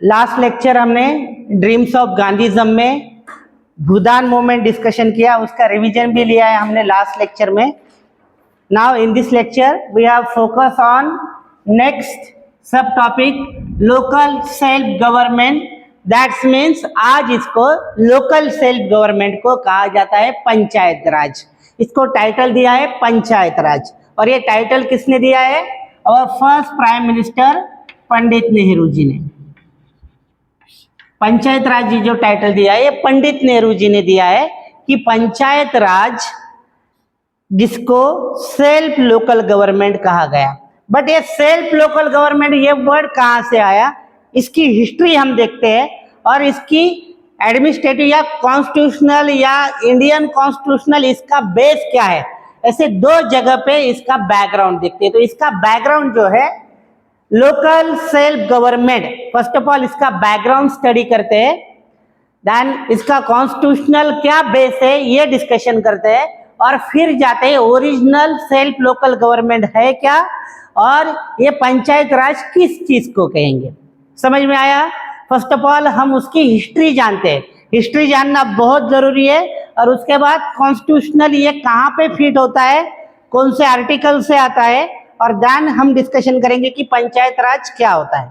Last lecture हमने dreams of गांधीज्म में भूदान movement discussion किया, उसका रिवीजन भी लिया है हमने लास्ट लेक्चर में. Now in this lecture we have focus on next subtopic local self government. That's means आज इसको लोकल सेल्फ गवर्नमेंट को कहा जाता है पंचायत राज. इसको टाइटल दिया है पंचायत राज, और ये टाइटल किसने दिया है? और first prime minister Pandit Nehru ji ने. पंचायत राज जी जो टाइटल दिया है ये पंडित नेहरू जी ने दिया है कि पंचायत राज जिसको सेल्फ लोकल गवर्नमेंट कहा गया. बट ये सेल्फ लोकल गवर्नमेंट ये वर्ड कहाँ से आया, इसकी हिस्ट्री हम देखते हैं, और इसकी एडमिनिस्ट्रेटिव या कॉन्स्टिट्यूशनल या इंडियन कॉन्स्टिट्यूशनल इसका बेस क्या है. ऐसे दो जगह पे इसका बैकग्राउंड देखते हैं. तो इसका बैकग्राउंड जो है local self government, first of all इसका बैकग्राउंड स्टडी करते हैं, देन इसका कॉन्स्टिट्यूशनल क्या बेस है ये डिस्कशन करते हैं, और फिर जाते हैं ओरिजिनल सेल्फ लोकल गवर्नमेंट है क्या, और ये पंचायत राज किस चीज को कहेंगे. समझ में आया? फर्स्ट ऑफ ऑल हम उसकी हिस्ट्री जानते हैं. हिस्ट्री जानना बहुत जरूरी है, और उसके बाद कॉन्स्टिट्यूशनल ये कहाँ पे फिट होता है, कौन से आर्टिकल से आता है, और देन हम डिस्कशन करेंगे कि पंचायत राज क्या होता है.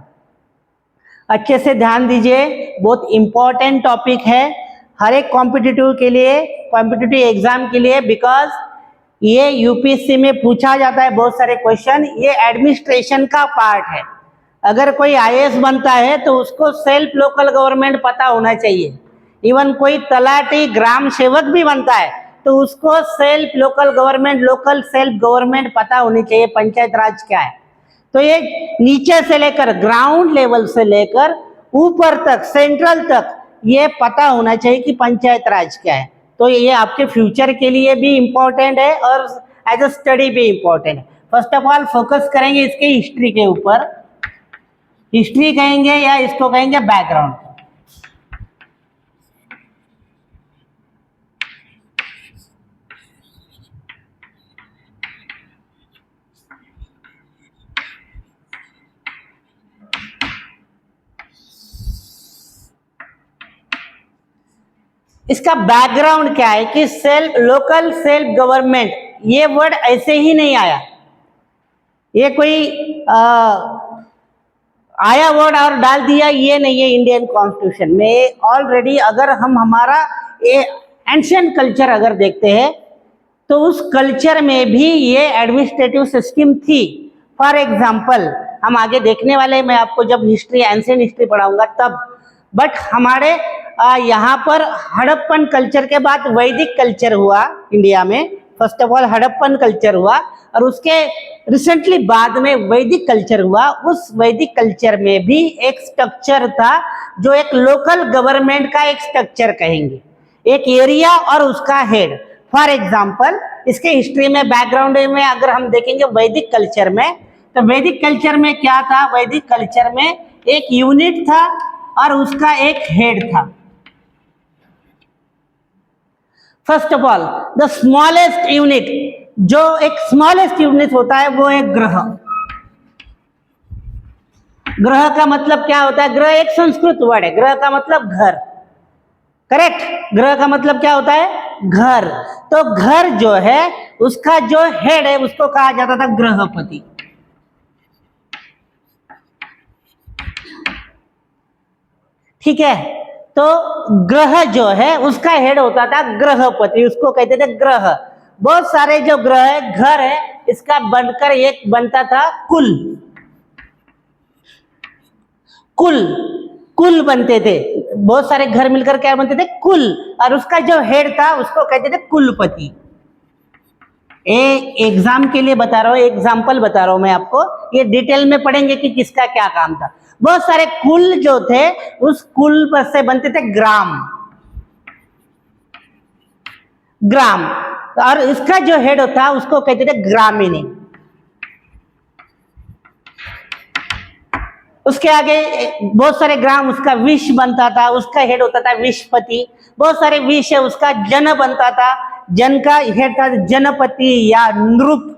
अच्छे से ध्यान दीजिए, बहुत इंपॉर्टेंट टॉपिक है हर एक कॉम्पिटिटिव के लिए, कॉम्पिटिटिव एग्जाम के लिए, बिकॉज ये यूपीएससी में पूछा जाता है बहुत सारे क्वेश्चन. ये एडमिनिस्ट्रेशन का पार्ट है. अगर कोई आईएएस बनता है तो उसको सेल्फ लोकल गवर्नमेंट पता होना चाहिए. इवन कोई तलाटी ग्राम सेवक भी बनता है तो उसको self local government, local self government पता होनी चाहिए पंचायत राज क्या है. तो ये नीचे से लेकर ग्राउंड लेवल से लेकर ऊपर तक, सेंट्रल तक ये पता होना चाहिए कि पंचायत राज क्या है. तो ये आपके फ्यूचर के लिए भी इम्पोर्टेंट है और एज अ स्टडी भी इम्पोर्टेंट है. फर्स्ट ऑफ ऑल फोकस करेंगे इसके हिस्ट्री के ऊपर. हिस्ट्री कहेंगे या इसको कहेंगे बैकग्राउंड. इसका बैकग्राउंड क्या है कि सेल्फ लोकल सेल्फ गवर्नमेंट ये वर्ड ऐसे ही नहीं आया. ये कोई आया वर्ड और डाल दिया, ये नहीं है. इंडियन कॉन्स्टिट्यूशन में ऑलरेडी अगर हम हमारा एंशिएंट कल्चर अगर देखते हैं तो उस कल्चर में भी ये एडमिनिस्ट्रेटिव सिस्टम थी. फॉर एग्जाम्पल हम आगे देखने वाले, मैं आपको जब हिस्ट्री एंशिएंट हिस्ट्री पढ़ाऊंगा तब. बट हमारे यहाँ पर हड़प्पन कल्चर के बाद वैदिक कल्चर हुआ इंडिया में. First of all Harappan culture हुआ और उसके रिसेंटली बाद में वैदिक कल्चर हुआ. उस वैदिक कल्चर में भी एक स्ट्रक्चर था जो एक लोकल गवर्नमेंट का एक स्ट्रक्चर कहेंगे, एक एरिया और उसका हेड. फॉर एग्जाम्पल इसके हिस्ट्री में बैकग्राउंड में अगर हम देखेंगे वैदिक कल्चर में, तो वैदिक कल्चर में क्या था? वैदिक कल्चर में एक यूनिट था और उसका एक हेड था. First of all the smallest unit, जो एक स्मॉलेस्ट यूनिट होता है वो एक ग्रह. ग्रह का मतलब क्या होता है? ग्रह एक संस्कृत वर्ड है. ग्रह का मतलब घर, करेक्ट. ग्रह का मतलब क्या होता है? घर. तो घर जो है उसका जो हेड है उसको कहा जाता था गृहपति. ठीक है. तो ग्रह जो है उसका हेड होता था गृहपति, उसको कहते थे ग्रह. बहुत सारे जो ग्रह है, घर है, इसका बनकर एक बनता था कुल. कुल कुल बनते थे. बहुत सारे घर मिलकर क्या बनते थे? कुल. और उसका जो हेड था उसको कहते थे कुलपति. एग्जाम के लिए बता रहा हूँ, एग्जाम्पल बता रहा हूं मैं आपको. ये डिटेल में पढ़ेंगे कि किसका क्या काम था. बहुत सारे कुल जो थे उस कुल पर से बनते थे ग्राम. ग्राम. और इसका जो हेड था उसको कहते थे ग्रामीणी. उसके आगे बहुत सारे ग्राम, उसका विष बनता था, उसका हेड होता था विषपति. बहुत सारे विष है, उसका जन बनता था, जन का हेड था जनपति या नृप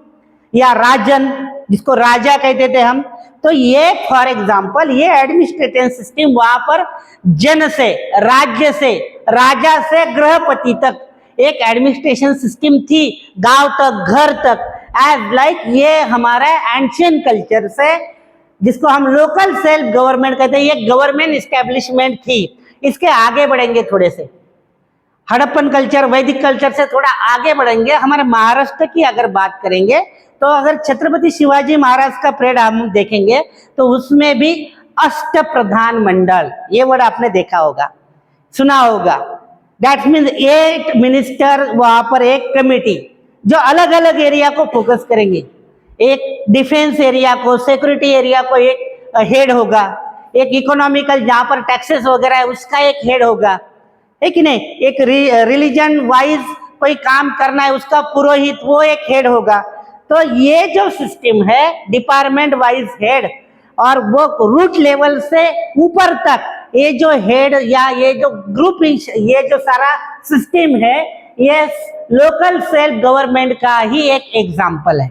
या राजन, जिसको राजा कहते थे हम. तो ये फॉर एग्जांपल ये एडमिनिस्ट्रेटिव सिस्टम वहां पर जन से, राज्य से, राजा से गृहपति तक एक एडमिनिस्ट्रेशन सिस्टम थी, गांव तक, घर तक, एज लाइक ये हमारा एंशियंट कल्चर से, जिसको हम लोकल सेल्फ गवर्नमेंट कहते हैं, ये गवर्नमेंट इस्टेब्लिशमेंट थी। इसके आगे बढ़ेंगे थोड़े से, हड़प्पन कल्चर, वैदिक कल्चर से थोड़ा आगे बढ़ेंगे। हमारे महाराष्ट्र की अगर बात करेंगे तो अगर छत्रपति शिवाजी महाराज का परेड हम देखेंगे तो उसमें भी अष्ट प्रधान मंडल, ये वर्ड आपने देखा होगा, सुना होगा। दैट मीन्स 8 मिनिस्टर, वहां पर एक कमेटी जो अलग अलग एरिया को फोकस करेंगे। एक डिफेंस एरिया को, सिक्योरिटी एरिया को एक हेड होगा, एक इकोनॉमिकल जहां पर टैक्सेस वगैरह है उसका एक हेड होगा, है कि नहीं, एक रिलीजन वाइज कोई काम करना है उसका पुरोहित, वो एक हेड होगा। तो ये जो सिस्टम है डिपार्टमेंट वाइज हेड, और वो रूट लेवल से ऊपर तक ये जो हेड या ये जो ग्रुप, ये जो सारा सिस्टम है, ये लोकल सेल्फ गवर्नमेंट का ही एक एग्जाम्पल है।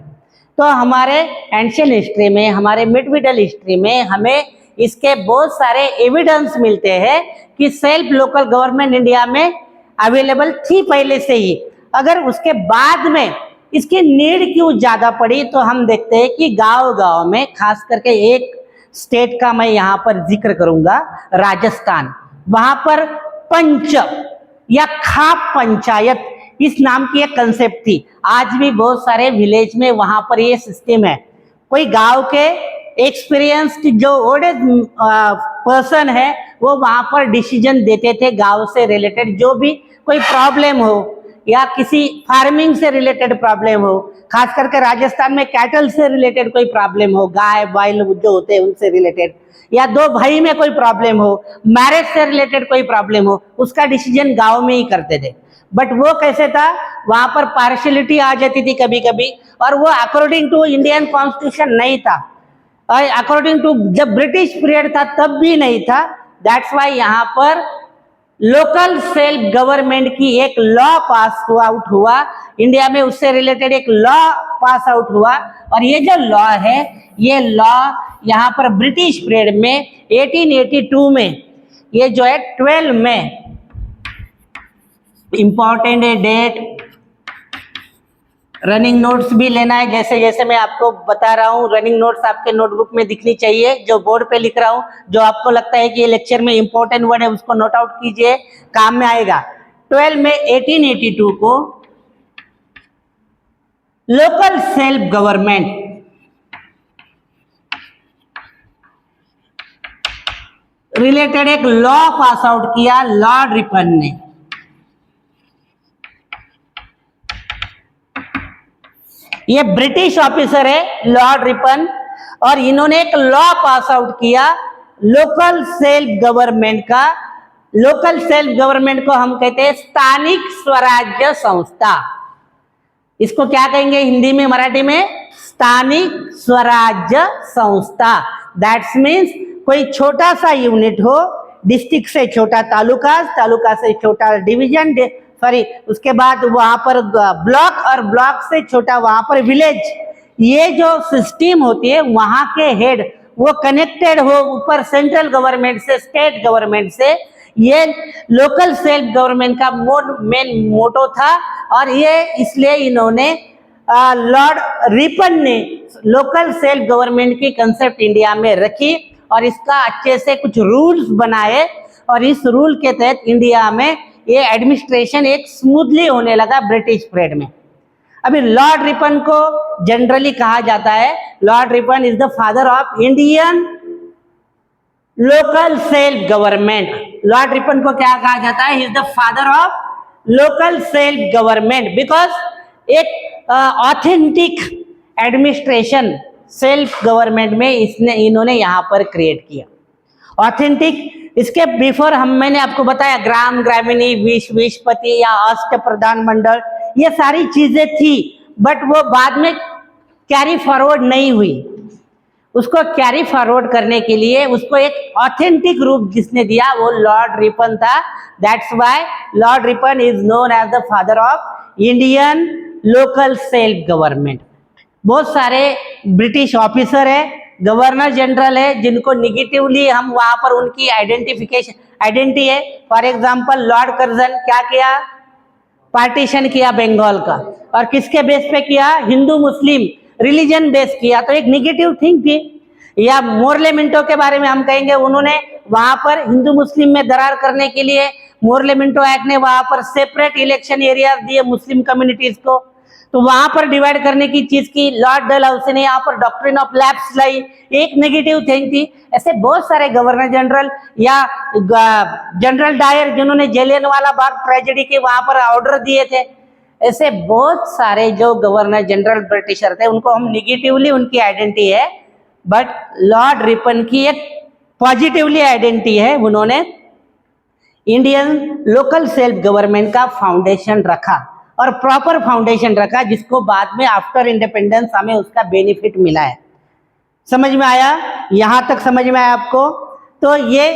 तो हमारे एंशियंट हिस्ट्री में, हमारे मिड हिस्ट्री में हमें इसके बहुत सारे एविडेंस मिलते हैं कि सेल्फ लोकल गवर्नमेंट इंडिया में अवेलेबल थी पहले से ही। अगर उसके बाद में इसकी नीड क्यों ज्यादा पड़ी, तो हम देखते हैं कि गांव गांव में, खास करके एक स्टेट का मैं यहाँ पर जिक्र करूंगा, राजस्थान, वहां पर पंच या खाप पंचायत इस नाम की एक कंसेप्ट थी। आज भी बहुत सारे विलेज में वहां पर ये सिस्टम है। कोई गांव के एक्सपीरियंस्ड जो ओल्ड एज पर्सन है वो वहां पर डिसीजन देते थे गांव से रिलेटेड, जो भी कोई प्रॉब्लम हो या किसी फार्मिंग से रिलेटेड प्रॉब्लम हो, खास करके राजस्थान में कैटल से रिलेटेड कोई प्रॉब्लम हो, गाय बैल जो होते हैं उनसे रिलेटेड, या दो भाई में कोई प्रॉब्लम हो, मैरिज से रिलेटेड कोई प्रॉब्लम हो, उसका डिसीजन गांव में ही करते थे। बट वो कैसे था, वहां पर पार्शियलिटी आ जाती थी कभी कभी, और वो अकॉर्डिंग टू इंडियन कॉन्स्टिट्यूशन नहीं था, और अकॉर्डिंग टू जब ब्रिटिश पीरियड था तब भी नहीं था। दैट्स वाई यहाँ पर लोकल सेल्फ गवर्नमेंट की एक लॉ पास आउट हुआ इंडिया में, उससे रिलेटेड एक लॉ पास आउट हुआ। और ये जो लॉ है, ये लॉ यहाँ पर ब्रिटिश पीरियड में 1882 में, ये जो है 12 में, इंपॉर्टेंट है डेट, रनिंग नोट्स भी लेना है, जैसे जैसे मैं आपको बता रहा हूँ रनिंग नोट्स आपके नोटबुक में दिखनी चाहिए। जो बोर्ड पे लिख रहा हूँ, जो आपको लगता है कि ये लेक्चर में इंपॉर्टेंट वर्ड है उसको नोट आउट कीजिए, काम में आएगा। 12 में 1882 को लोकल सेल्फ गवर्नमेंट रिलेटेड एक लॉ पास आउट किया लॉर्ड रिपन ने। ये ब्रिटिश ऑफिसर है लॉर्ड रिपन, और इन्होंने एक लॉ पास आउट किया लोकल सेल्फ गवर्नमेंट का। लोकल सेल्फ गवर्नमेंट को हम कहते हैं स्थानिक स्वराज्य संस्था। इसको क्या कहेंगे हिंदी में, मराठी में? स्थानिक स्वराज्य संस्था। दैट्स मीन्स कोई छोटा सा यूनिट हो, डिस्ट्रिक्ट से छोटा तालुका, तालुका से छोटा डिवीजन, सॉरी उसके बाद वहां पर ब्लॉक, और ब्लॉक से छोटा वहां पर विलेज। ये जो सिस्टम होती है, वहां के हेड वो कनेक्टेड हो ऊपर सेंट्रल गवर्नमेंट से, स्टेट गवर्नमेंट से। ये लोकल सेल्फ गवर्नमेंट का मेन मोटो था, और ये इसलिए इन्होंने लॉर्ड रिपन ने लोकल सेल्फ गवर्नमेंट की कंसेप्ट इंडिया में रखी, और इसका अच्छे से कुछ रूल्स बनाए, और इस रूल के तहत इंडिया में ये एडमिनिस्ट्रेशन एक स्मूथली होने लगा ब्रिटिश पीरियड में। अभी लॉर्ड रिपन को जनरली कहा जाता है, Lord Ripon is the father of Indian local self government. Lord Ripon को क्या कहा जाता है? He is the father of local self government, because एक ऑथेंटिक एडमिनिस्ट्रेशन सेल्फ गवर्नमेंट में इन्होंने यहाँ पर क्रिएट किया। ऑथेंटिक, इसके बिफोर मैंने आपको बताया ग्राम, ग्रामीणी, विशपति या अष्ट प्रधान मंडल, ये सारी चीजें थी, बट वो बाद में कैरी फॉरवर्ड नहीं हुई। उसको कैरी फॉरवर्ड करने के लिए उसको एक ऑथेंटिक रूप जिसने दिया वो लॉर्ड रिपन था। That's why Lord Ripon is known as the father of Indian local self government. बहुत सारे ब्रिटिश ऑफिसर है गवर्नर जनरल है, जिनको निगेटिवली हम वहां पर उनकी आइडेंटिटी है। फॉर एग्जाम्पल लॉर्ड कर्जन क्या किया, पार्टीशन किया बंगाल का, और किसके बेस पे किया, हिंदू मुस्लिम रिलीजन बेस किया, तो एक निगेटिव थिंग थी। या मोर्ले मिंटो के बारे में हम कहेंगे, उन्होंने वहां पर हिंदू मुस्लिम में दरार करने के लिए मोर्ले मिंटो एक्ट ने वहां पर सेपरेट इलेक्शन एरिया दिए मुस्लिम कम्युनिटीज को, तो वहां पर डिवाइड करने की चीज की। लॉर्ड डलहौसी ने यहाँ पर डॉक्ट्रिन ऑफ लैप्स लाई, एक नेगेटिव थिंग थी। ऐसे बहुत सारे गवर्नर जनरल या जनरल डायर जिन्होंने जलियांवाला बाग ट्रेजेडी के वहां पर ऑर्डर दिए थे, ऐसे बहुत सारे जो गवर्नर जनरल ब्रिटिशर थे, उनको हम निगेटिवली उनकी आइडेंटिटी है, बट लॉर्ड रिपन की एक पॉजिटिवली आइडेंटिटी है। उन्होंने इंडियन लोकल सेल्फ गवर्नमेंट का फाउंडेशन रखा, और प्रॉपर फाउंडेशन रखा, जिसको बाद में आफ्टर इंडिपेंडेंस हमें उसका बेनिफिट मिला है। समझ में आया? यहां तक समझ में आया आपको? तो ये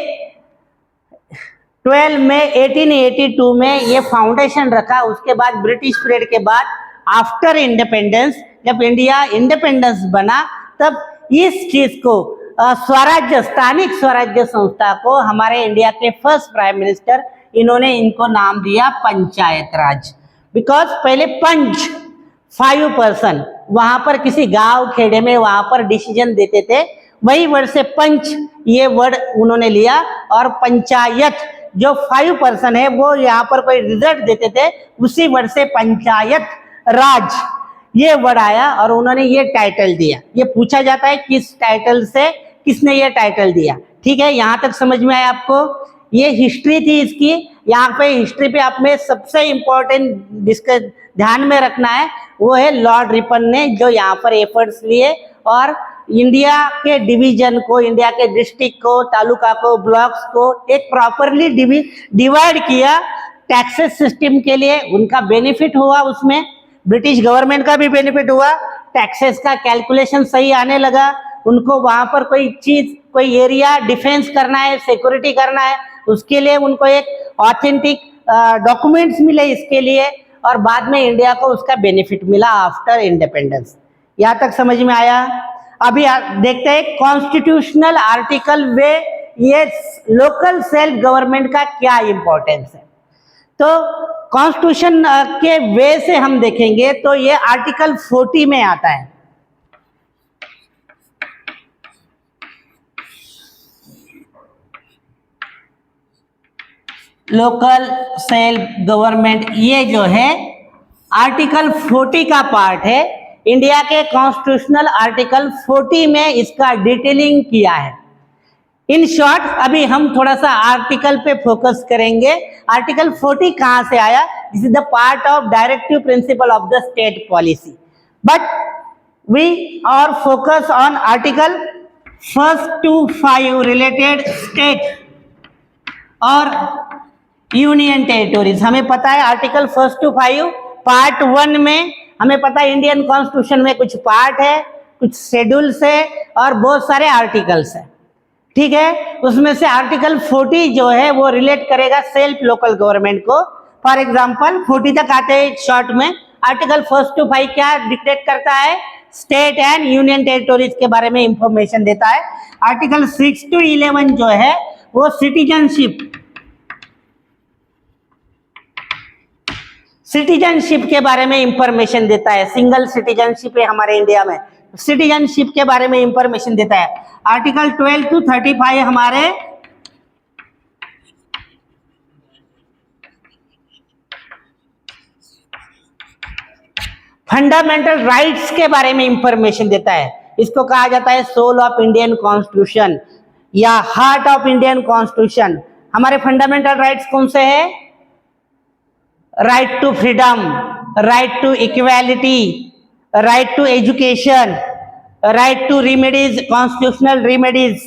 12 मई 1882 में ये फाउंडेशन रखा। उसके बाद ब्रिटिश पीरियड के बाद आफ्टर इंडिपेंडेंस, जब इंडिया इंडिपेंडेंस बना, तब इस चीज को स्वराज्य, स्थानिक स्वराज्य संस्था को हमारे इंडिया के फर्स्ट प्राइम मिनिस्टर, इन्होंने इनको नाम दिया पंचायत राज। बिकॉज पहले पंच 5 पर्सन वहां पर किसी गांव खेड़े में वहां पर डिसीजन देते थे, वही वर्ड से पंच ये वर्ड उन्होंने लिया, और पंचायत जो 5 पर्सन है वो यहाँ पर कोई रिजल्ट देते थे, उसी वर्ड से पंचायत राज ये वर्ड आया, और उन्होंने ये टाइटल दिया। ये पूछा जाता है किस टाइटल से, किसने ये टाइटल दिया। ठीक है, यहां तक समझ में आया आपको? ये हिस्ट्री थी इसकी। यहाँ पे हिस्ट्री पे आप में सबसे इंपॉर्टेंट जिसका ध्यान में रखना है वो है लॉर्ड रिपन ने जो यहाँ पर एफर्ट्स लिए और इंडिया के डिवीजन को, इंडिया के डिस्ट्रिक्ट को, तालुका को, ब्लॉक्स को एक प्रॉपरली डिवाइड किया टैक्सेस सिस्टम के लिए। उनका बेनिफिट हुआ, उसमें ब्रिटिश गवर्नमेंट का भी बेनिफिट हुआ, टैक्सेस का कैलकुलेशन सही आने लगा। उनको वहां पर कोई चीज, कोई एरिया डिफेंस करना है, सिक्योरिटी करना है, उसके लिए उनको एक ऑथेंटिक डॉक्यूमेंट्स मिले इसके लिए, और बाद में इंडिया को उसका बेनिफिट मिला आफ्टर इंडिपेंडेंस। यहाँ तक समझ में आया? अभी देखते हैं कॉन्स्टिट्यूशनल आर्टिकल वे ये लोकल सेल्फ गवर्नमेंट का क्या इंपॉर्टेंस है। तो कॉन्स्टिट्यूशन के वे से हम देखेंगे तो ये आर्टिकल 40 में आता है। लोकल सेल्फ गवर्नमेंट ये जो है आर्टिकल 40 का पार्ट है। इंडिया के कॉन्स्टिट्यूशनल आर्टिकल 40 में इसका डिटेलिंग किया है। इन शॉर्ट अभी हम थोड़ा सा आर्टिकल पे फोकस करेंगे। आर्टिकल 40 कहां से आया? This is the part of directive principle of the state policy, but we are focus on article 1 to 5 related state और यूनियन टेरिटोरीज। हमें पता है आर्टिकल 1 to 5 पार्ट 1 में हमें पता है इंडियन कॉन्स्टिट्यूशन में कुछ पार्ट है, कुछ शेड्यूल्स है और बहुत सारे आर्टिकल्स है। ठीक है, उसमें से आर्टिकल 40 जो है वो रिलेट करेगा सेल्फ लोकल गवर्नमेंट को। फॉर एग्जांपल 40 तक आते हैं शॉर्ट में। आर्टिकल 1 to 5 क्या डिक्टेट करता है? स्टेट एंड यूनियन टेरिटोरीज के बारे में इंफॉर्मेशन देता है। आर्टिकल 6 to 11 जो है वो सिटीजनशिप के बारे में इंफॉर्मेशन देता है। सिंगल सिटीजनशिप है हमारे इंडिया में, सिटीजनशिप के बारे में इंफॉर्मेशन देता है। आर्टिकल 12 to 35 हमारे फंडामेंटल राइट्स के बारे में इंफॉर्मेशन देता है। इसको कहा जाता है सोल ऑफ इंडियन कॉन्स्टिट्यूशन या हार्ट ऑफ इंडियन कॉन्स्टिट्यूशन। हमारे फंडामेंटल राइट्स कौन से हैं? Right to freedom, right to equality, right to education, right to remedies, constitutional remedies,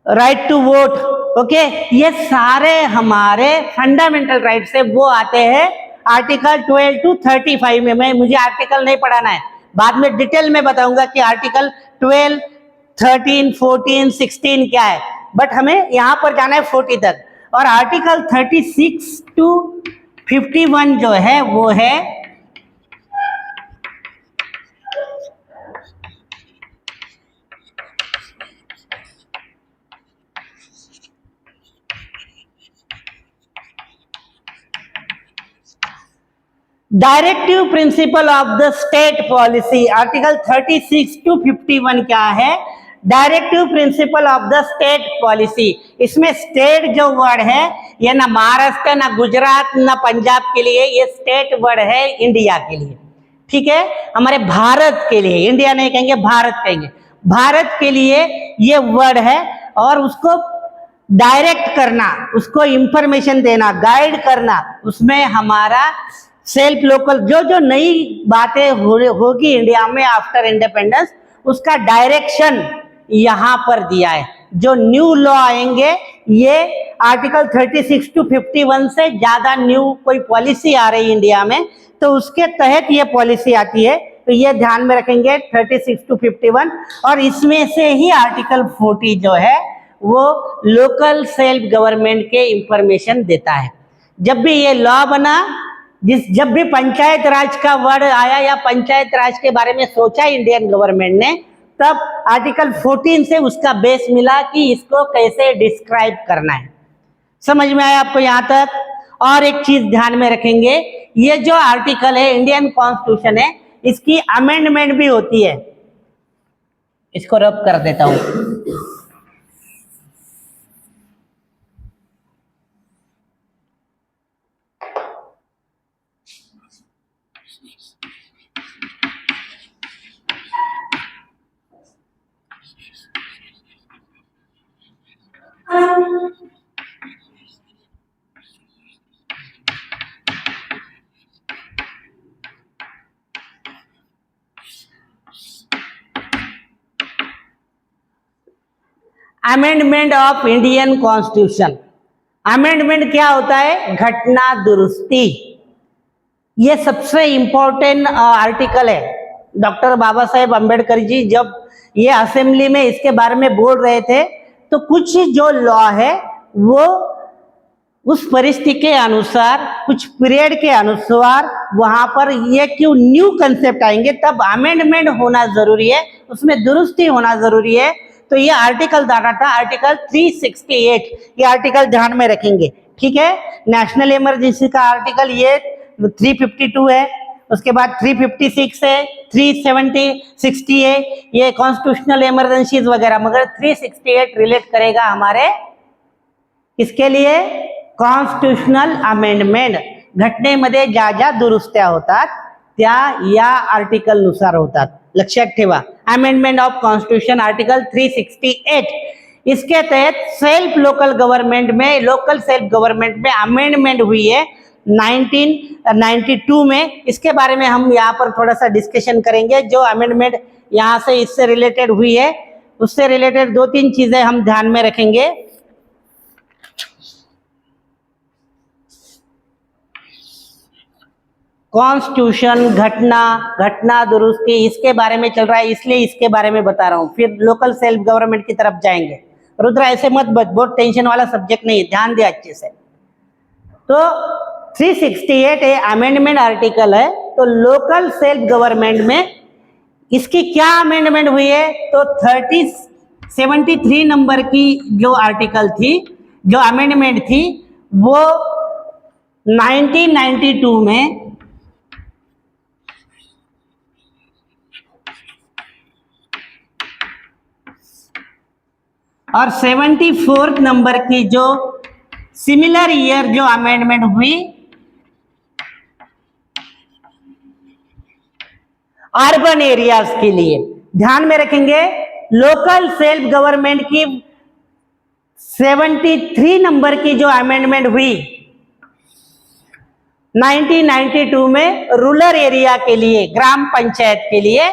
right to vote. Okay, ये सारे हमारे फंडामेंटल राइट्स है, वो आते हैं आर्टिकल 12 to 35 में। मुझे आर्टिकल नहीं पढ़ाना है, बाद में डिटेल में बताऊंगा कि आर्टिकल 12, 13, 14, 16 क्या है, बट हमें यहां पर जाना है 40 तक। और आर्टिकल 36 to 51 जो है वो है directive principle of the state policy, article 36 to 51 क्या है? Directive principle of the state policy. इसमें स्टेट जो वर्ड है ये ना महाराष्ट्र, ना गुजरात, ना पंजाब के लिए, ये स्टेट वर्ड है इंडिया के लिए, ठीक है, हमारे भारत के लिए, इंडिया नहीं कहेंगे, भारत कहेंगे, भारत के लिए ये वर्ड है। और उसको डायरेक्ट करना, उसको इंफॉर्मेशन देना, गाइड करना, उसमें हमारा सेल्फ लोकल जो जो नई बातें होगी इंडिया में आफ्टर इंडिपेंडेंस, उसका डायरेक्शन यहां पर दिया है। जो न्यू लॉ आएंगे ये आर्टिकल 36 टू 51 से ज्यादा न्यू कोई पॉलिसी आ रही है इंडिया में, तो उसके तहत ये पॉलिसी आती है, तो ये ध्यान में रखेंगे 36 टू 51। और इसमें से ही आर्टिकल 40 जो है वो लोकल सेल्फ गवर्नमेंट के इंफॉर्मेशन देता है। जब भी ये लॉ बना, जब भी पंचायत राज का वर्ड आया या पंचायत राज के बारे में सोचा इंडियन गवर्नमेंट ने, तब आर्टिकल 14 से उसका बेस मिला कि इसको कैसे डिस्क्राइब करना है। समझ में आया आपको यहां तक? और एक चीज ध्यान में रखेंगे, ये जो आर्टिकल है इंडियन कॉन्स्टिट्यूशन है, इसकी अमेंडमेंट भी होती है। इसको रब कर देता हूं। Amendment of Indian constitution. Amendment क्या होता है? घटना दुरुस्ती। ये सबसे इंपॉर्टेंट आर्टिकल है। डॉक्टर बाबा साहेब अम्बेडकर जी जब ये असेंबली में इसके बारे में बोल रहे थे, तो कुछ जो लॉ है वो उस परिस्थिति के अनुसार, कुछ पीरियड के अनुसार वहां पर ये क्यों न्यू कंसेप्ट आएंगे, तब अमेंडमेंट होना जरूरी है, उसमें दुरुस्ती होना जरूरी है। तो ये आर्टिकल डाला था, आर्टिकल 368, ये आर्टिकल ध्यान में रखेंगे, ठीक है। नेशनल इमरजेंसी का आर्टिकल ये 352 है, उसके बाद 356 है, 360 है, ये कॉन्स्टिट्यूशनल इमरजेंसीज वगैरह, मगर 368 रिलेट करेगा हमारे इसके लिए कॉन्स्टिट्यूशनल अमेंडमेंट। घटनेमध्ये ज्या ज्या दुरुस्त्या होतात त्या या आर्टिकल नुसार होतात, लक्षात ठेवा। अमेंडमेंट ऑफ कॉन्स्टिट्यूशन आर्टिकल 368, इसके तहत सेल्फ लोकल गवर्नमेंट में, लोकल सेल्फ गवर्नमेंट में अमेंडमेंट हुई है 1992 में। इसके बारे में हम यहाँ पर थोड़ा सा डिस्कशन करेंगे। जो अमेंडमेंट यहाँ से इससे रिलेटेड हुई है, उससे रिलेटेड 2-3 चीजें हम ध्यान में रखेंगे। कॉन्स्टिट्यूशन, घटना दुरुस्ती, इसके बारे में चल रहा है, इसलिए इसके बारे में बता रहा हूं। फिर लोकल सेल्फ गवर्नमेंट की तरफ जाएंगे। रुद्रा ऐसे मत बच, बहुत टेंशन वाला सब्जेक्ट नहीं है, ध्यान दे अच्छे से। तो 368 ये अमेंडमेंट आर्टिकल है। तो लोकल सेल्फ गवर्नमेंट में इसकी क्या अमेंडमेंट हुई है? तो 73 नंबर की जो आर्टिकल थी, जो अमेंडमेंट थी, वो 1992 में और 74 नंबर की जो सिमिलर ईयर जो अमेंडमेंट हुई अर्बन एरियाज के लिए। ध्यान में रखेंगे, लोकल सेल्फ गवर्नमेंट की 73 नंबर की जो अमेंडमेंट हुई 1992 में रूरल एरिया के लिए, ग्राम पंचायत के लिए,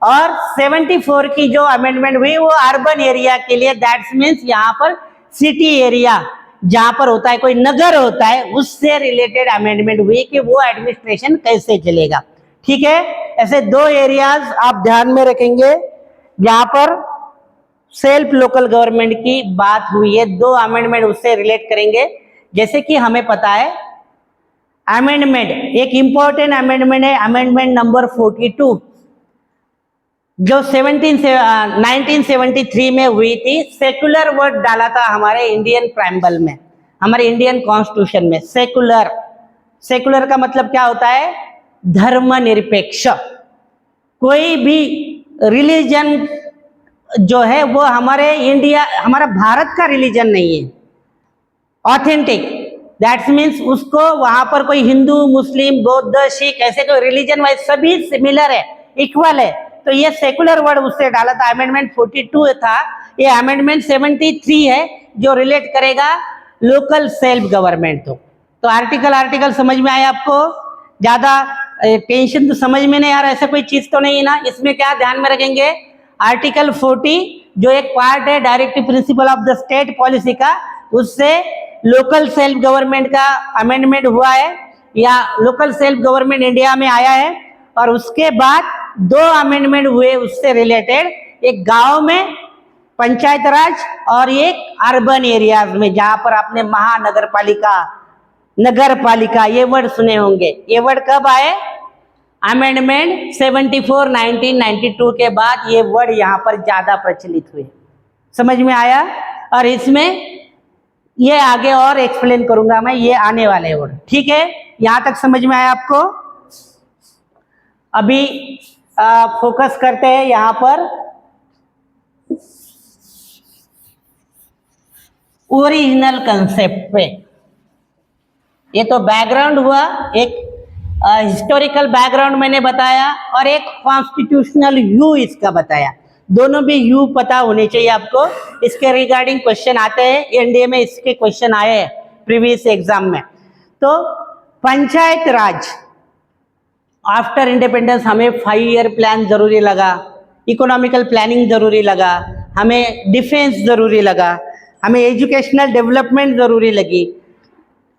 और 74 की जो अमेंडमेंट हुई वो अर्बन एरिया के लिए। दैट्स मीन्स यहाँ पर सिटी एरिया जहां पर होता है, कोई नगर होता है, उससे रिलेटेड अमेंडमेंट हुई कि वो एडमिनिस्ट्रेशन कैसे चलेगा, ठीक है। ऐसे 2 एरियाज आप ध्यान में रखेंगे जहां पर सेल्फ लोकल गवर्नमेंट की बात हुई है। 2 अमेंडमेंट उससे रिलेट करेंगे। जैसे कि हमें पता है अमेंडमेंट, एक इंपॉर्टेंट अमेंडमेंट है अमेंडमेंट नंबर 42, जो 1973 में हुई थी। सेकुलर वर्ड डाला था हमारे इंडियन प्राइम्बल में, हमारे इंडियन कॉन्स्टिट्यूशन में। सेकुलर का मतलब क्या होता है? धर्मनिरपेक्ष। कोई भी रिलीजन जो है वो हमारे इंडिया, हमारा भारत का रिलीजन नहीं है ऑथेंटिक। दैट्स मीन्स उसको वहां पर कोई हिंदू, मुस्लिम, बौद्ध, सिख ऐसे कोई रिलीजन वाइज सभी सिमिलर है, इक्वल है। तो ये सेकुलर वर्ड उससे डाला था, अमेंडमेंट 42 था, ये अमेंडमेंट 73 है जो रिलेट करेगा लोकल सेल्फ गवर्नमेंट। तो आर्टिकल समझ में आया आपको? ज्यादा टेंशन तो समझ में नहीं आ रहा, ऐसा कोई चीज तो नहीं है ना? इसमें क्या ध्यान में रखेंगे, आर्टिकल 40 जो एक पार्ट है directive principle of the state policy का, उससे लोकल सेल्फ गवर्नमेंट का अमेंडमेंट हुआ है या लोकल सेल्फ गवर्नमेंट इंडिया में आया है। और उसके बाद 2 अमेंडमेंट हुए उससे रिलेटेड, एक गांव में पंचायत राज और एक अर्बन एरियाज में, जहां पर आपने महानगर पालिका, नगर पालिका ये वर्ड सुने होंगे। ये वर्ड कब आए? अमेंडमेंट 74 1992 के बाद ये वर्ड यहां पर ज्यादा प्रचलित हुए। समझ में आया? और इसमें ये आगे और एक्सप्लेन करूंगा मैं, ये आने वाले वर्ड। ठीक है, यहां तक समझ में आया आपको? अभी फोकस करते हैं यहां पर ओरिजिनल कंसेप्ट पे। ये तो बैकग्राउंड हुआ, एक हिस्टोरिकल बैकग्राउंड मैंने बताया और एक कॉन्स्टिट्यूशनल व्यू इसका बताया। दोनों भी व्यू पता होने चाहिए आपको। इसके रिगार्डिंग क्वेश्चन आते हैं, एनडीए में इसके क्वेश्चन आए हैं प्रीवियस एग्जाम में। तो पंचायत राज आफ्टर इंडिपेंडेंस हमें 5 ईयर प्लान जरूरी लगा, इकोनॉमिकल प्लानिंग जरूरी लगा, हमें डिफेंस जरूरी लगा, हमें एजुकेशनल डेवलपमेंट जरूरी लगी।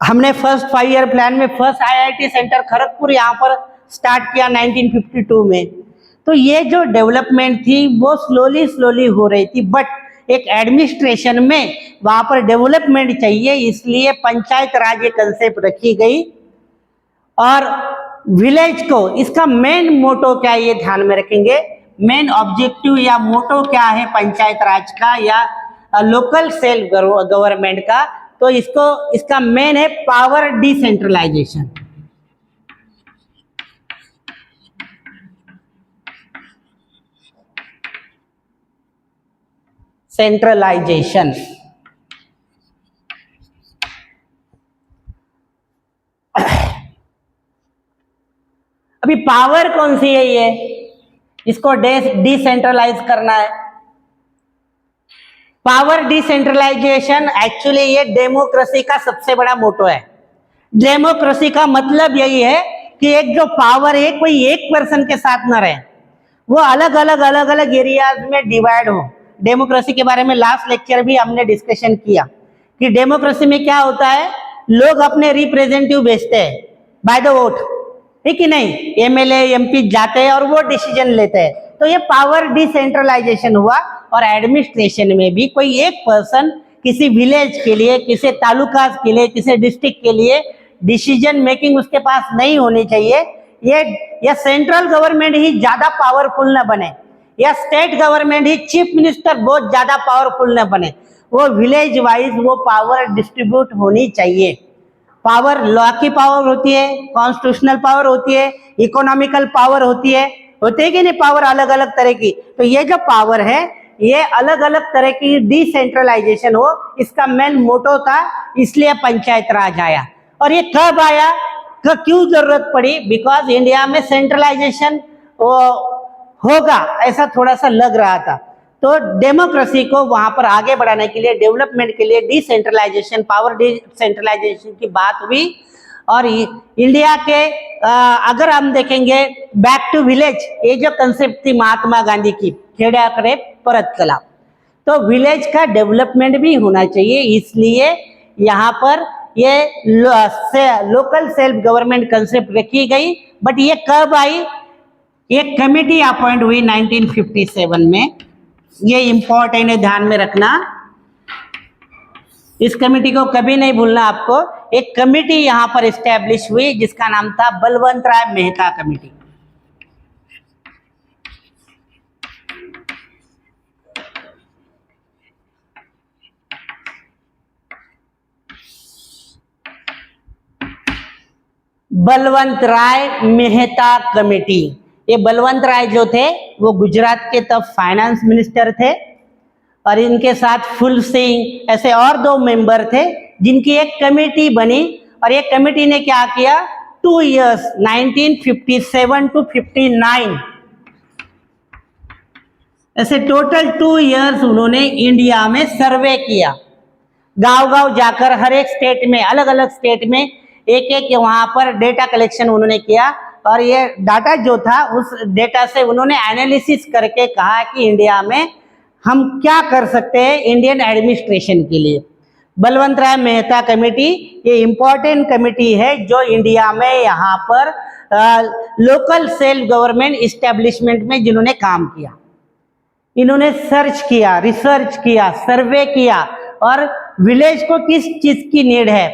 हमने फर्स्ट 5 ईयर प्लान में फर्स्ट आईआईटी सेंटर खड़गपुर यहाँ पर स्टार्ट किया 1952 में। तो ये जो डेवलपमेंट थी वो स्लोली हो रही थी, बट एक एडमिनिस्ट्रेशन में वहां पर डेवलपमेंट चाहिए, इसलिए पंचायत राज ये कंसेप्ट रखी गई। और विलेज को, इसका मेन मोटो क्या है ये ध्यान में रखेंगे, मेन ऑब्जेक्टिव या मोटो क्या है पंचायत राज का या लोकल सेल्फ गवर्नमेंट का। तो इसका मेन है पावर डिसेंट्रलाइजेशन। सेंट्रलाइजेशन अभी पावर कौन सी है ये, इसको डिसेंट्रलाइज करना है। पावर डिसेंट्रलाइजेशन एक्चुअली ये डेमोक्रेसी का सबसे बड़ा मोटो है। डेमोक्रेसी का मतलब यही है कि एक जो पावर है कोई एक पर्सन के साथ न रहे, वो अलग अलग एरियाज में डिवाइड हो। डेमोक्रेसी के बारे में लास्ट लेक्चर भी हमने डिस्कशन किया कि डेमोक्रेसी में क्या होता है, लोग अपने रिप्रेजेंटेटिव भेजते हैं बाय द वोट, ठीक है नहीं, एमएलए एमपी जाते हैं और वो डिसीजन लेते हैं। तो ये पावर डिसेंट्रलाइजेशन हुआ। और एडमिनिस्ट्रेशन में भी कोई एक पर्सन किसी विलेज के लिए, किसी तालुका के लिए, किसी डिस्ट्रिक्ट के लिए डिसीजन मेकिंग उसके पास नहीं होनी चाहिए। ये सेंट्रल गवर्नमेंट ही ज्यादा पावरफुल न बने या स्टेट गवर्नमेंट ही चीफ मिनिस्टर बहुत ज्यादा पावरफुल न बने, वो विलेज वाइज वो पावर डिस्ट्रीब्यूट होनी चाहिए। पावर लॉ की पावर होती है, कॉन्स्टिट्यूशनल पावर होती है, इकोनॉमिकल पावर होती है, होते है कि नहीं पावर अलग अलग तरह की। तो ये जो पावर है ये अलग अलग तरह की डिसेंट्रलाइजेशन हो, इसका मेन मोटो था, इसलिए पंचायत राज आया। और ये कब आया, क्यों जरूरत पड़ी, बिकॉज इंडिया में सेंट्रलाइजेशन होगा ऐसा थोड़ा सा लग रहा था। तो डेमोक्रेसी को वहां पर आगे बढ़ाने के लिए, डेवलपमेंट के लिए डिसेंट्रलाइजेशन, पावर डिसेंट्रलाइजेशन की बात हुई। और इंडिया के अगर हम देखेंगे बैक टू विलेज, ये जो कंसेप्ट थी महात्मा गांधी की, खेड्याकडे परत चला, तो विलेज का डेवलपमेंट भी होना चाहिए, इसलिए यहाँ पर ये लोकल सेल्फ गवर्नमेंट कंसेप्ट रखी गई। बट ये कब आई, एक कमेटी अपॉइंट हुई 1957 में, ये इंपॉर्टेंट है ध्यान में रखना, इस कमेटी को कभी नहीं भूलना आपको। एक कमेटी यहां पर एस्टैब्लिश हुई जिसका नाम था बलवंत राय मेहता कमेटी। बलवंत राय मेहता कमेटी। ये बलवंत राय जो थे वो गुजरात के तब फाइनेंस मिनिस्टर थे और इनके साथ फुल सिंह ऐसे और 2 मेंबर थे जिनकी एक कमेटी बनी और ये कमेटी ने क्या किया 2 इयर्स 1957 to 59 ऐसे टोटल 2 इयर्स उन्होंने इंडिया में सर्वे किया। गांव-गांव जाकर हर एक स्टेट में अलग-अलग स्टेट में एक-एक वहां पर डेटा कलेक्शन उन्होंने किया और ये डाटा जो था उस डेटा से उन्होंने एनालिसिस करके कहा कि इंडिया में हम क्या कर सकते हैं इंडियन एडमिनिस्ट्रेशन के लिए। बलवंत राय मेहता कमेटी ये इंपॉर्टेंट कमेटी है जो इंडिया में यहाँ पर लोकल सेल्फ गवर्नमेंट इस्टेब्लिशमेंट में जिन्होंने काम किया। इन्होंने सर्च किया, रिसर्च किया, सर्वे किया और विलेज को किस चीज की नीड है,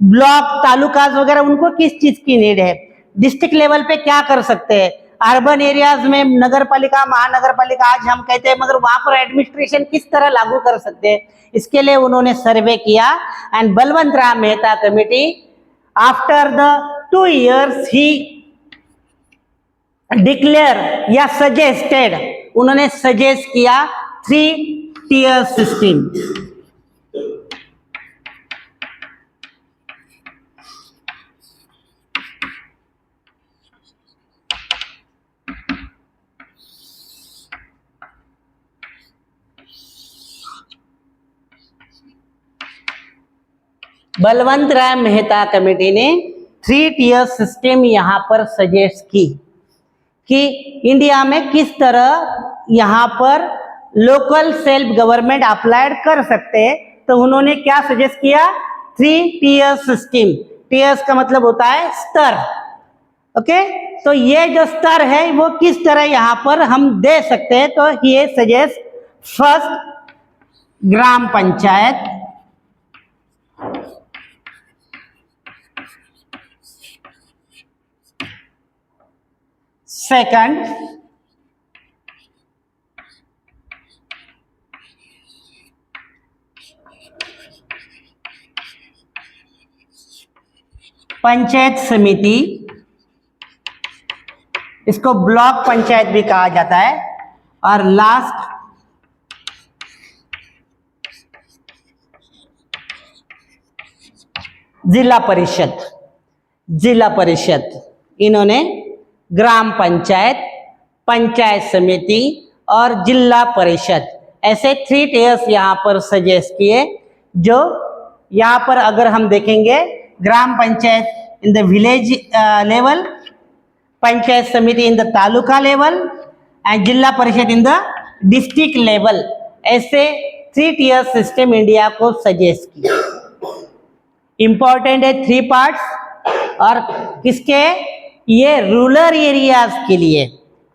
ब्लॉक तालुकाज वगैरह उनको किस चीज की नीड है, डिस्ट्रिक्ट लेवल पे क्या कर सकते हैं, अर्बन एरियाज में नगर पालिका महानगर पालिका आज हम कहते हैं मगर वहां पर एडमिनिस्ट्रेशन किस तरह लागू कर सकते हैं, इसके लिए उन्होंने सर्वे किया। And Balwant Rai Mehta committee after the 2 years he declare या सजेस्टेड उन्होंने सजेस्ट किया 3-tier system. Balwant Rai Mehta committee ने 3-tier सिस्टम यहां पर सजेस्ट की कि इंडिया में किस तरह यहाँ पर लोकल सेल्फ गवर्नमेंट अप्लाइड कर सकते हैं। तो उन्होंने क्या सजेस्ट किया 3-tier सिस्टम। टीयर्स का मतलब होता है स्तर। ओके, तो ये जो स्तर है वो किस तरह यहाँ पर हम दे सकते हैं। तो ये सजेस्ट फर्स्ट ग्राम पंचायत, सेकंड पंचायत समिति, इसको ब्लॉक पंचायत भी कहा जाता है, और लास्ट जिला परिषद। जिला परिषद इन्होंने ग्राम पंचायत, पंचायत समिति और जिला परिषद ऐसे 3 tiers यहाँ पर सजेस्ट किए। जो यहाँ पर अगर हम देखेंगे gram panchayat in the village level, panchayat samiti in the taluka level and zila parishad in the district level, ऐसे 3 tier सिस्टम इंडिया को सजेस्ट किया। इंपॉर्टेंट है 3 पार्ट्स और किसके, ये रूरल एरियाज के लिए।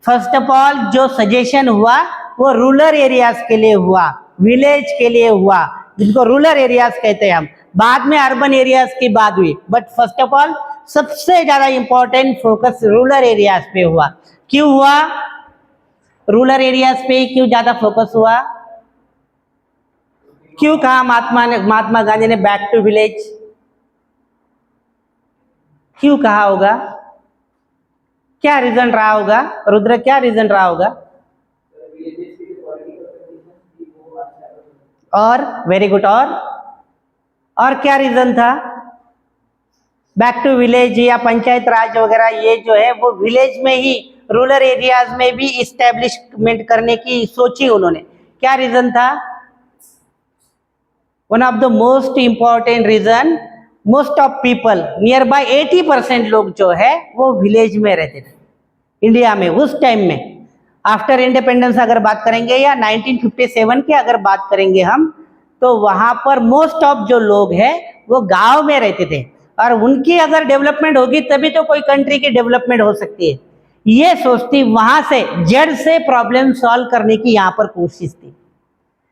फर्स्ट ऑफ ऑल जो सजेशन हुआ वो रूरल एरियाज के लिए हुआ, विलेज के लिए हुआ, जिनको रूरल एरियाज कहते हैं हम। बाद में अर्बन एरियाज की बात हुई, बट फर्स्ट ऑफ ऑल सबसे ज्यादा इंपॉर्टेंट फोकस रूरल एरियाज पे हुआ। क्यों हुआ रूरल एरियाज पे, क्यों ज्यादा फोकस हुआ, क्यों कहा महात्मा गांधी ने बैक टू विलेज, क्यों कहा होगा, क्या रीजन रहा होगा रुद्र, क्या रीजन रहा होगा? और वेरी गुड, और क्या रीजन था? बैक टू विलेज या पंचायत राज वगैरह ये जो है वो विलेज में ही, रूरल एरियाज में भी इस्टेब्लिशमेंट करने की सोची उन्होंने। क्या रीजन था? One of the most important reason, most of people near by 80% लोग जो है वो विलेज में रहते थे इंडिया में उस टाइम में। आफ्टर इंडिपेंडेंस अगर बात करेंगे या 1957 की अगर बात करेंगे हम, तो वहां पर मोस्ट ऑफ जो लोग हैं वो गांव में रहते थे और उनकी अगर डेवलपमेंट होगी तभी तो कोई कंट्री की डेवलपमेंट हो सकती है। ये सोचती वहां से जड़ से प्रॉब्लम सॉल्व करने की यहाँ पर कोशिश थी।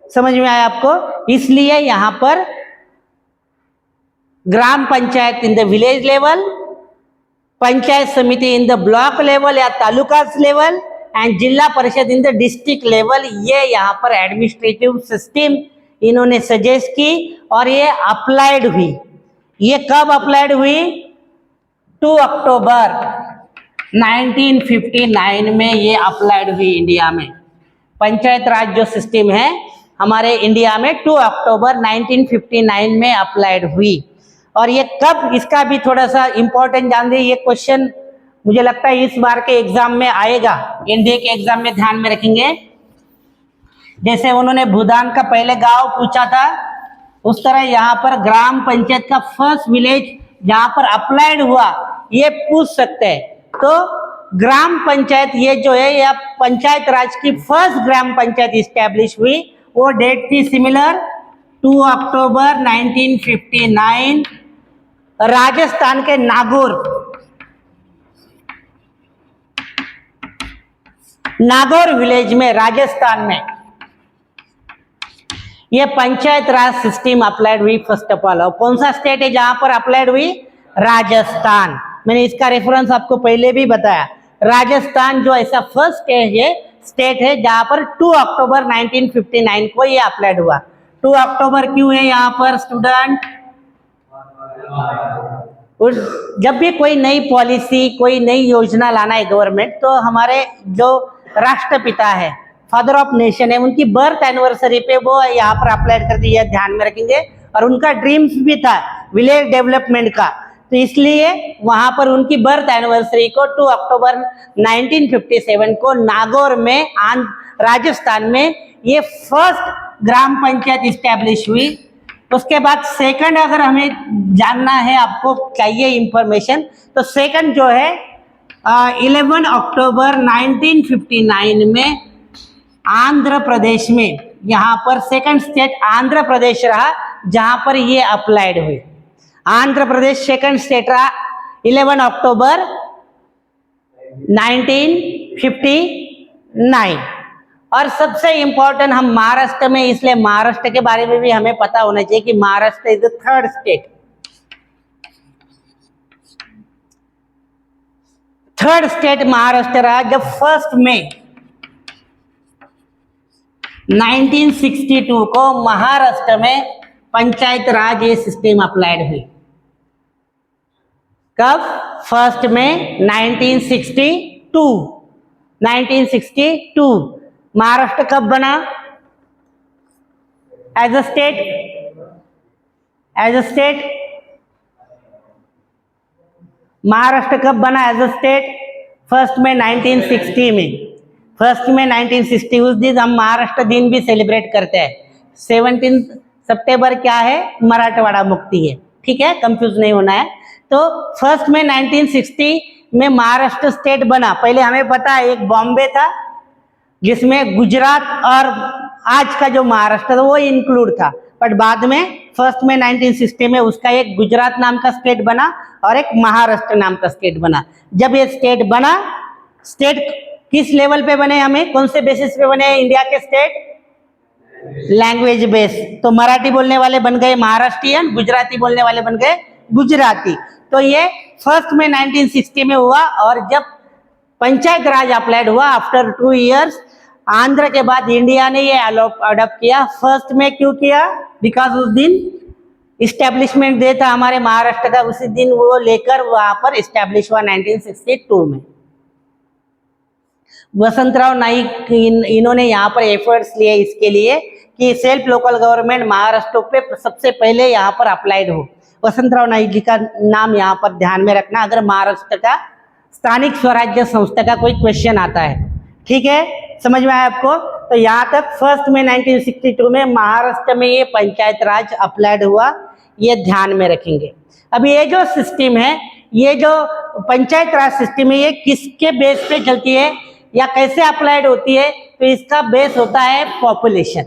समझ में आया आपको? इसलिए यहाँ पर gram panchayat in the village level, panchayat samiti in the block level या taluka level and zila parishad in the district level, ये यहाँ पर एडमिनिस्ट्रेटिव सिस्टम इन्होंने सजेस्ट की और ये अप्लाइड हुई। ये कब अप्लाइड हुई? 2 अक्टूबर 1959 में ये अप्लाइड हुई इंडिया में। पंचायत राज जो सिस्टम है हमारे इंडिया में 2 अक्टूबर 1959 में अप्लाइड हुई। और ये कब, इसका भी थोड़ा सा इंपॉर्टेंट जान दे, ये क्वेश्चन मुझे लगता है इस बार के एग्जाम में आएगा, एनडीए के एग्जाम में ध्यान में रखेंगे। जैसे उन्होंने भूदान का पहले गांव पूछा था, उस तरह यहाँ पर ग्राम पंचायत का फर्स्ट विलेज जहां पर अप्लाइड हुआ ये पूछ सकते हैं। तो ग्राम पंचायत ये जो है या पंचायत राज की फर्स्ट ग्राम पंचायत स्टैब्लिश हुई, वो डेट थी सिमिलर 2 अक्टूबर 1959 राजस्थान के नागौर विलेज में, राजस्थान में ये पंचायत राज सिस्टम अप्लाइड हुई फर्स्ट ऑफ ऑल। और कौन सा स्टेट है जहां पर अप्लाइड हुई? राजस्थान। मैंने इसका रेफरेंस आपको पहले भी बताया। राजस्थान जो ऐसा फर्स्ट स्टेट है जहां पर 2 अक्टूबर 1959 को ये अप्लाइड हुआ। 2 अक्टूबर क्यों है यहाँ पर स्टूडेंट? जब भी कोई नई पॉलिसी, कोई नई योजना लाना है गवर्नमेंट, तो हमारे जो राष्ट्रपिता है, फादर ऑफ नेशन है, उनकी बर्थ एनिवर्सरी पे वो यहाँ पर अप्लाइड कर दी है, ध्यान में रखेंगे। और उनका ड्रीम्स भी था विलेज डेवलपमेंट का, तो इसलिए वहां पर उनकी बर्थ एनिवर्सरी को 2 अक्टूबर 1957 को नागौर में, राजस्थान में ये फर्स्ट ग्राम पंचायत स्टैब्लिश हुई। उसके बाद सेकंड अगर हमें जानना है, आपको चाहिए इंफॉर्मेशन, तो सेकंड जो है 11 अक्टूबर 1959 में आंध्र प्रदेश में, यहाँ पर सेकंड स्टेट आंध्र प्रदेश रहा जहां पर ये अप्लाइड हुई। आंध्र प्रदेश सेकंड स्टेट रहा 11 अक्टूबर 1959। और सबसे इंपॉर्टेंट हम महाराष्ट्र में, इसलिए महाराष्ट्र के बारे में भी हमें पता होना चाहिए कि Maharashtra is the third state. Third state Maharashtra रहा जब 1 मई 1962 को महाराष्ट्र में पंचायत राज ये सिस्टम अप्लाइड हुई। कब? 1 मई 1962। महाराष्ट्र कब बना एज अ स्टेट? महाराष्ट्र कब बना एज अ स्टेट? 1 मई 1960 में। 1 मई 1960 उस दिन हम महाराष्ट्र दिन भी सेलिब्रेट करते हैं। 17 सितंबर क्या है? मराठवाड़ा मुक्ति है, ठीक है, कंफ्यूज नहीं होना है। तो 1 मई 1960 में महाराष्ट्र स्टेट बना। पहले हमें पता है एक बॉम्बे था जिसमें गुजरात और आज का जो महाराष्ट्र था वो इंक्लूड था, बट बाद में 1 मई 1960 में उसका एक गुजरात नाम का स्टेट बना और एक महाराष्ट्र नाम का स्टेट बना। जब ये स्टेट बना, स्टेट किस लेवल पे बने, हमें कौन से बेसिस पे बने इंडिया के स्टेट? Language base. तो मराठी बोलने वाले बन गए महाराष्ट्रियन, गुजराती बोलने वाले बन गए गुजराती। तो ये 1 मई 1960 में हुआ। और जब पंचायत राज अप्लाइड हुआ आफ्टर 2 इयर्स, आंध्र के बाद इंडिया ने ये अडॉप्ट किया। 1 में क्यों किया? बिकॉज उस दिन इस्टेब्लिशमेंट डे था हमारे महाराष्ट्र का, उसी दिन वो लेकर वहां पर इस्टेब्लिश हुआ 1962 में। वसंतराव नाईक इन्होंने यहाँ पर एफर्ट्स लिए इसके लिए कि सेल्फ लोकल गवर्नमेंट महाराष्ट्र पे सबसे पहले यहाँ पर अप्लाइड हो। वसंतराव नाईक जी का नाम यहाँ पर ध्यान में रखना अगर महाराष्ट्र का स्थानिक स्वराज्य संस्था का कोई क्वेश्चन आता है, ठीक है, समझ में आया आपको? तो यहाँ तक 1 मई 1962 में महाराष्ट्र में ये पंचायत राज अप्लाइड हुआ, ये ध्यान में रखेंगे। अब ये जो सिस्टम है, ये जो पंचायत राज सिस्टम है, ये किसके बेस पे चलती है या कैसे अप्लाइड होती है? तो इसका बेस होता है पॉपुलेशन।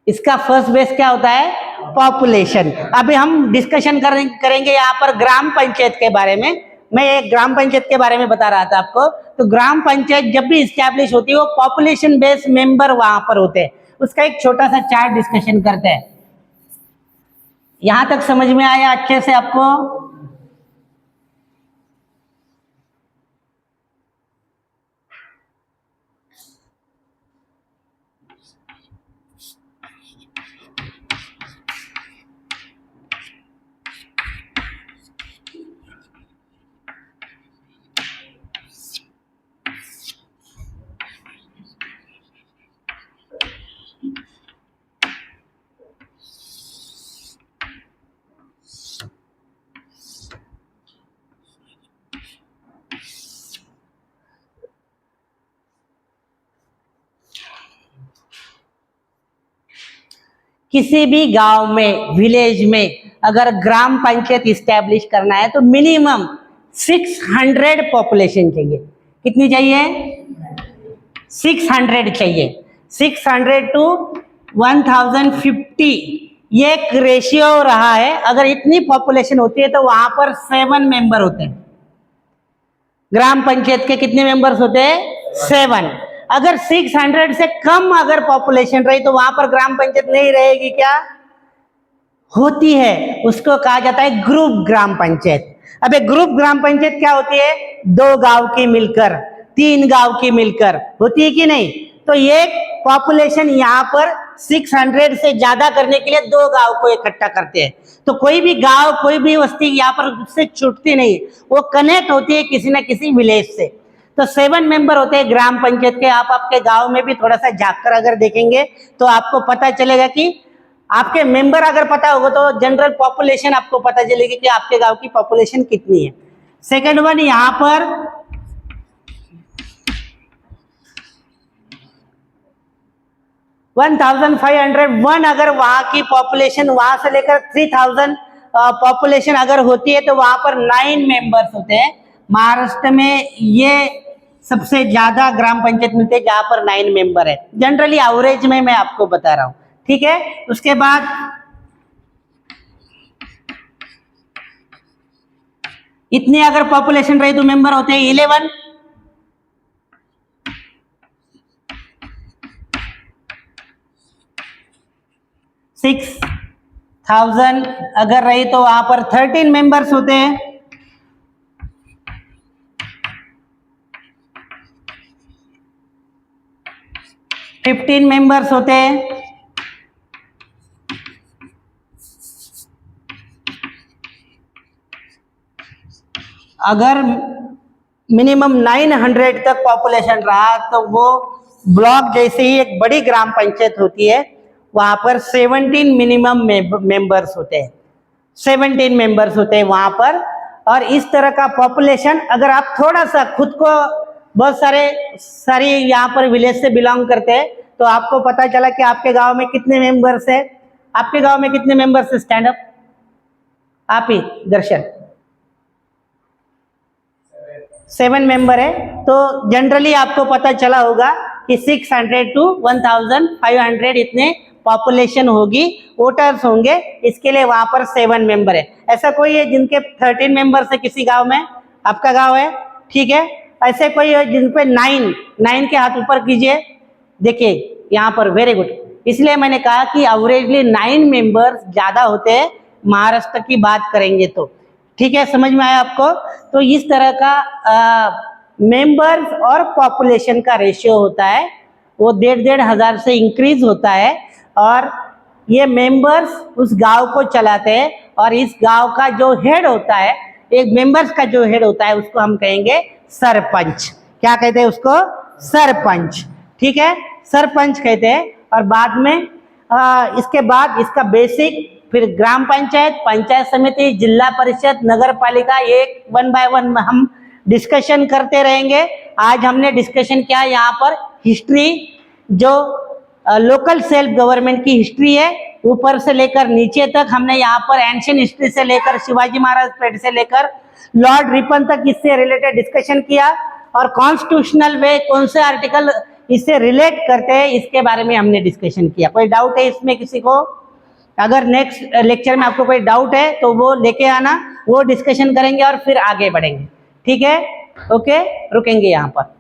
इसका फर्स्ट बेस क्या होता है? पॉपुलेशन। अभी हम डिस्कशन करेंगे यहाँ पर ग्राम पंचायत के बारे में। मैं एक ग्राम पंचायत के बारे में बता रहा था आपको। तो ग्राम पंचायत जब भी इस्टेब्लिश होती है वो पॉपुलेशन बेस मेंबर वहां पर होते हैं। उसका एक छोटा सा चार्ट डिस्कशन करते हैं। यहां तक समझ में आया अच्छे से आपको? किसी भी गांव में, विलेज में अगर ग्राम पंचायत इस्टेब्लिश करना है तो मिनिमम 600 पॉपुलेशन चाहिए। कितनी चाहिए? 600 चाहिए। 600 टू 1050 ये एक रेशियो रहा है। अगर इतनी पॉपुलेशन होती है तो वहां पर 7 मेंबर होते हैं। ग्राम पंचायत के कितने मेंबर्स होते हैं? 7। अगर 600 से कम अगर पॉपुलेशन रही तो वहां पर ग्राम पंचायत नहीं रहेगी। क्या होती है? उसको कहा जाता है ग्रुप ग्राम पंचायत। अब एक ग्रुप ग्राम पंचायत क्या होती है? 2 गांव की मिलकर, 3 गांव की मिलकर होती है कि नहीं? तो ये पॉपुलेशन यहाँ पर 600 से ज्यादा करने के लिए 2 गांव को इकट्ठा करते हैं। तो कोई भी गांव, कोई भी बस्ती यहाँ पर उससे छूटती नहीं, वो कनेक्ट होती है किसी न किसी विलेज से। तो 7 मेंबर होते हैं ग्राम पंचायत के। आप आपके गांव में भी थोड़ा सा जाकर अगर देखेंगे तो आपको पता चलेगा कि आपके मेंबर अगर पता होगा तो जनरल पॉपुलेशन आपको पता चलेगी कि आपके गांव की पॉपुलेशन कितनी है। सेकंड वन, यहां पर 1501 अगर वहां की पॉपुलेशन, वहां से लेकर 3000 पॉपुलेशन अगर होती है तो वहां पर 9 मेंबर्स होते हैं। महाराष्ट्र में ये सबसे ज्यादा ग्राम पंचायत मिलते हैं जहां पर 9 मेंबर है। जनरली एवरेज में मैं आपको बता रहा हूं, ठीक है। उसके बाद इतनी अगर पॉपुलेशन रही तो मेंबर होते हैं 11। 6000 अगर रही तो वहां पर 13 मेंबर्स होते हैं। 15 मेंबर्स होते हैं। अगर मिनिमम 900 तक पॉपुलेशन रहा तो वो ब्लॉक जैसे ही एक बड़ी ग्राम पंचायत होती है, वहां पर 17 मिनिमम मेंबर्स होते हैं। 17 मेंबर्स होते हैं वहां पर। और इस तरह का पॉपुलेशन अगर आप थोड़ा सा खुद को, बहुत सारी यहाँ पर विलेज से बिलोंग करते हैं तो आपको पता चला कि आपके गांव में कितने मेंबर्स है। आपके गांव में कितने मेंबर्स है? स्टैंड अप, आप ही दर्शन। 7 मेंबर है। तो जनरली आपको पता चला होगा कि 600 टू 1500 इतने पॉपुलेशन होगी, वोटर्स होंगे। इसके लिए वहां पर 7 मेंबर है। ऐसा कोई है जिनके 13 मेंबर्स है किसी गांव में? आपका गांव है, ठीक है। ऐसे कोई है जिन पे 9 के हाथ ऊपर कीजिए। देखिए यहाँ पर, वेरी गुड। इसलिए मैंने कहा कि एवरेजली 9 मेंबर्स ज्यादा होते हैं महाराष्ट्र की बात करेंगे तो, ठीक है। समझ में आया आपको? तो इस तरह का मेंबर्स और पॉपुलेशन का रेशियो होता है, वो 1,500 हजार से इंक्रीज होता है। और ये मेंबर्स उस गांव को चलाते हैं। और इस गांव का जो हेड होता है, एक मेंबर्स का जो हेड होता है, उसको हम कहेंगे सरपंच। क्या कहते हैं उसको? सरपंच, ठीक है, सरपंच कहते हैं। और बाद में इसके बाद इसका बेसिक, फिर ग्राम पंचायत, पंचायत समिति, जिला परिषद, नगर पालिका, एक 1 बाय 1 हम डिस्कशन करते रहेंगे। आज हमने डिस्कशन किया यहाँ पर हिस्ट्री, जो लोकल सेल्फ गवर्नमेंट की हिस्ट्री है, ऊपर से लेकर नीचे तक। हमने यहाँ पर एंशियंट हिस्ट्री से लेकर शिवाजी महाराज पीरियड से लेकर लॉर्ड रिपन तक इससे रिलेटेड डिस्कशन किया। और कॉन्स्टिट्यूशनल वे कौन से आर्टिकल इससे रिलेट करते हैं, इसके बारे में हमने डिस्कशन किया। कोई डाउट है इसमें किसी को? अगर नेक्स्ट लेक्चर में आपको कोई डाउट है तो वो लेके आना, वो डिस्कशन करेंगे और फिर आगे बढ़ेंगे, ठीक है। ओके, रुकेंगे यहाँ पर।